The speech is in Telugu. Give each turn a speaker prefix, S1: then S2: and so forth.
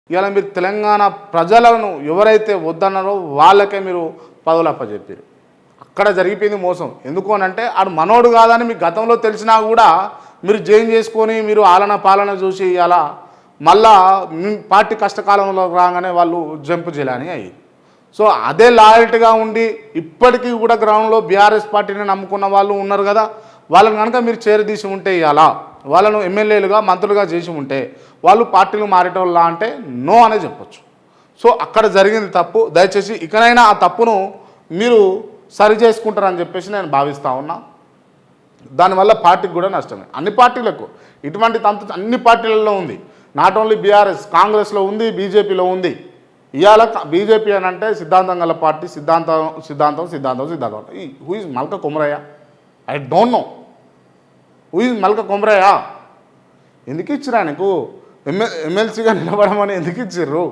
S1: ఇవాళ మీరు తెలంగాణ ప్రజలను ఎవరైతే వద్దన్నారో వాళ్ళకే మీరు పదవులు అప్పచెప్పారు. అక్కడ జరిగిపోయింది మోసం. ఎందుకు అని అంటే ఆడు మనోడు కాదని మీకు గతంలో తెలిసినా కూడా మీరు జైన్ చేసుకొని మీరు ఆలన పాలన చూసి అలా మళ్ళా పార్టీ కష్టకాలంలో రాగానే వాళ్ళు జంపు జిలాని అయ్యి. సో అదే లాయల్టీగా ఉండి ఇప్పటికీ కూడా గ్రౌండ్లో బీఆర్ఎస్ పార్టీని నమ్ముకున్న వాళ్ళు ఉన్నారు కదా, వాళ్ళని కనుక మీరు చేరదీసి ఉంటే ఇలా వాళ్ళను ఎమ్మెల్యేలుగా మంత్రులుగా చేసి ఉంటే వాళ్ళు పార్టీలు మారేటోళ్ళ అంటే నో అనే చెప్పొచ్చు. సో అక్కడ జరిగింది తప్పు. దయచేసి ఇకనైనా ఆ తప్పును మీరు సరి చేసుకుంటారని చెప్పేసి నేను భావిస్తూ ఉన్నా. దానివల్ల పార్టీకి కూడా నష్టమే. అన్ని పార్టీలకు ఇటువంటి తంతు అన్ని పార్టీలలో ఉంది. నాట్ ఓన్లీ బీఆర్ఎస్, కాంగ్రెస్లో ఉంది, బీజేపీలో ఉంది. ఇవాళ బీజేపీ అని అంటే సిద్ధాంతం గల పార్టీ. సిద్ధాంతం who is Malka Kumarayya? I don't know who is Malka Kumarayya. ఎందుకు ఇచ్చిరా నీకు ఎమ్మెల్సీగా నిలబడమని ఎందుకు ఇచ్చిర్రు?